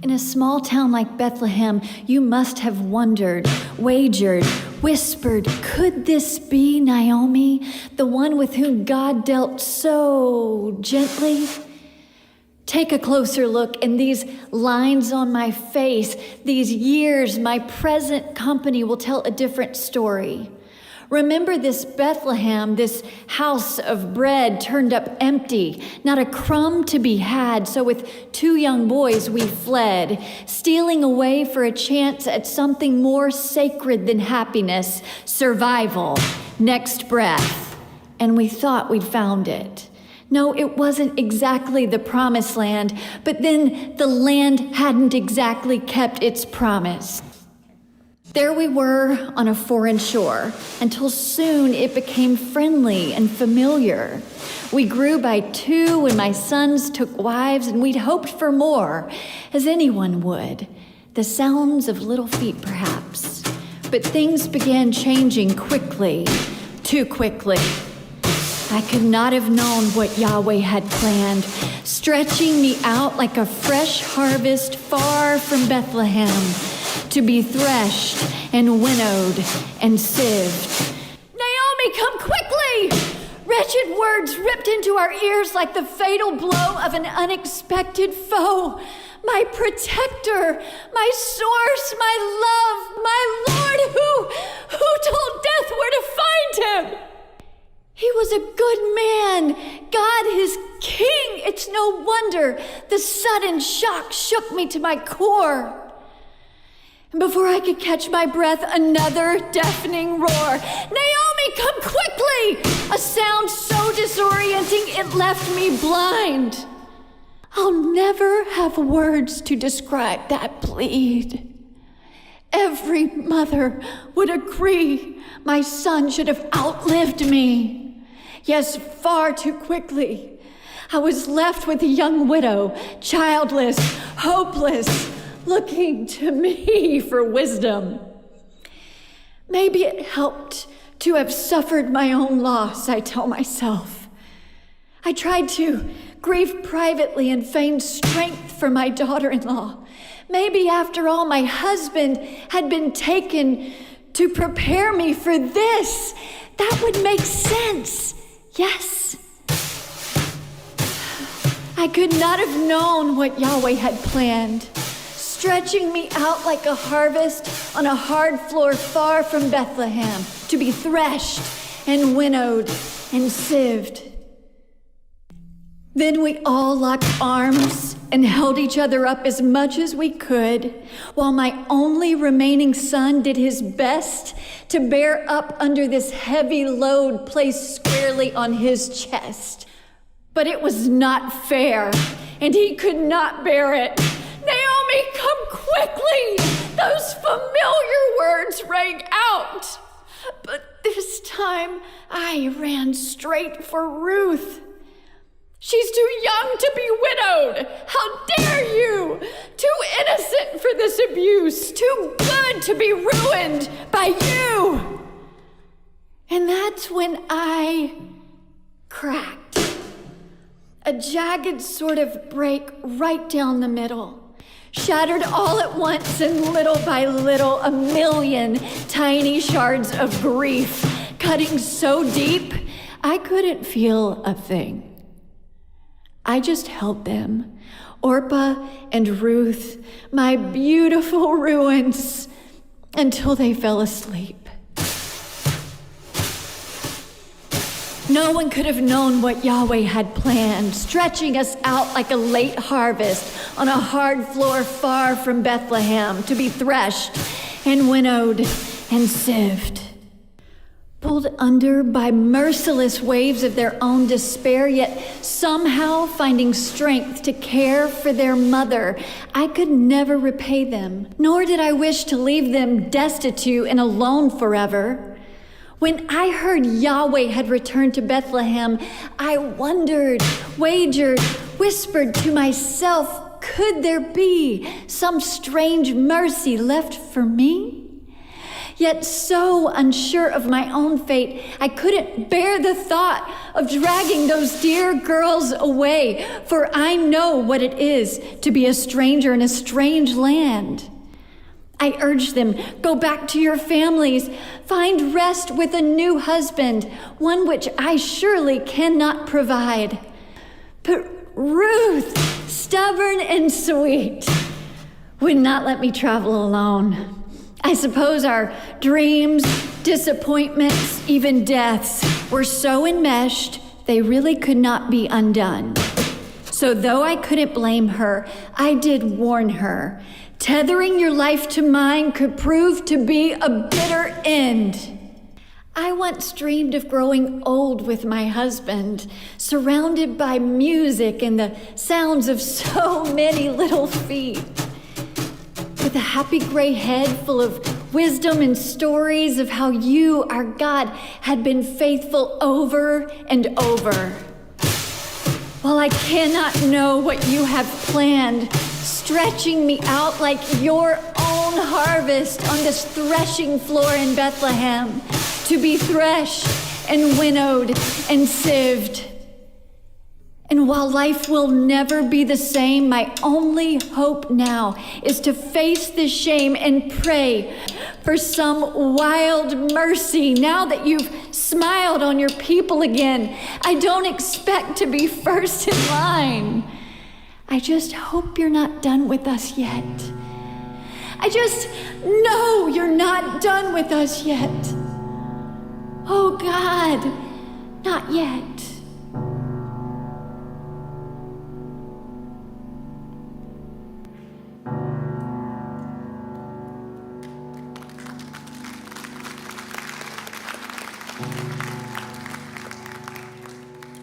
In a small town like Bethlehem, you must have wondered, wagered, whispered, could this be Naomi, the one with whom God dealt so gently? Take a closer look, and these lines on my face, these years, my present company will tell a different story. Remember this Bethlehem, this house of bread turned up empty, not a crumb to be had. So with 2 young boys, we fled, stealing away for a chance at something more sacred than happiness, survival, next breath. And we thought we'd found it. No, it wasn't exactly the promised land, but then the land hadn't exactly kept its promise. There we were on a foreign shore, until soon it became friendly and familiar. We grew by 2 and my sons took wives, and we'd hoped for more, as anyone would. The sounds of little feet, perhaps. But things began changing quickly, too quickly. I could not have known what Yahweh had planned, stretching me out like a fresh harvest far from Bethlehem, to be threshed and winnowed and sieved. Naomi, come quickly! Wretched words ripped into our ears like the fatal blow of an unexpected foe. My protector, my source, my love, my Lord, who told death where to find him? He was a good man, God his king. It's no wonder the sudden shock shook me to my core. And before I could catch my breath, another deafening roar. Naomi, come quickly! A sound so disorienting it left me blind. I'll never have words to describe that plead. Every mother would agree my son should have outlived me. Yes, far too quickly. I was left with a young widow, childless, hopeless, looking to me for wisdom. Maybe it helped to have suffered my own loss, I tell myself. I tried to grieve privately and feign strength for my daughter-in-law. Maybe after all, my husband had been taken to prepare me for this. That would make sense. Yes. I could not have known what Yahweh had planned, stretching me out like a harvest on a hard floor far from Bethlehem, to be threshed and winnowed and sieved. Then we all locked arms and held each other up as much as we could, while my only remaining son did his best to bear up under this heavy load placed squarely on his chest. But it was not fair, and he could not bear it. Naomi, come quickly! Those familiar words rang out. But this time, I ran straight for Ruth. She's too young to be widowed. How dare you? Too innocent for this abuse. Too good to be ruined by you. And that's when I cracked. A jagged sort of break right down the middle. Shattered all at once, and little by little, a million tiny shards of grief, cutting so deep, I couldn't feel a thing. I just held them, Orpah and Ruth, my beautiful ruins, until they fell asleep. No one could have known what Yahweh had planned, stretching us out like a late harvest on a hard floor far from Bethlehem, to be threshed and winnowed and sieved. Pulled under by merciless waves of their own despair, yet somehow finding strength to care for their mother, I could never repay them, nor did I wish to leave them destitute and alone forever. When I heard Yahweh had returned to Bethlehem, I wondered, wagered, whispered to myself, could there be some strange mercy left for me? Yet so unsure of my own fate, I couldn't bear the thought of dragging those dear girls away, for I know what it is to be a stranger in a strange land. I urged them, go back to your families, find rest with a new husband, one which I surely cannot provide. But Ruth, stubborn and sweet, would not let me travel alone. I suppose our dreams, disappointments, even deaths were so enmeshed they really could not be undone. So though I couldn't blame her, I did warn her. Tethering your life to mine could prove to be a bitter end. I once dreamed of growing old with my husband, surrounded by music and the sounds of so many little feet. With a happy gray head full of wisdom and stories of how you, our God, had been faithful over and over. While I cannot know what you have planned, stretching me out like your own harvest on this threshing floor in Bethlehem, to be threshed and winnowed and sieved. And while life will never be the same, my only hope now is to face the shame and pray for some wild mercy now that you've smiled on your people again. I don't expect to be first in line. I just hope you're not done with us yet. I just know you're not done with us yet. Oh God, not yet.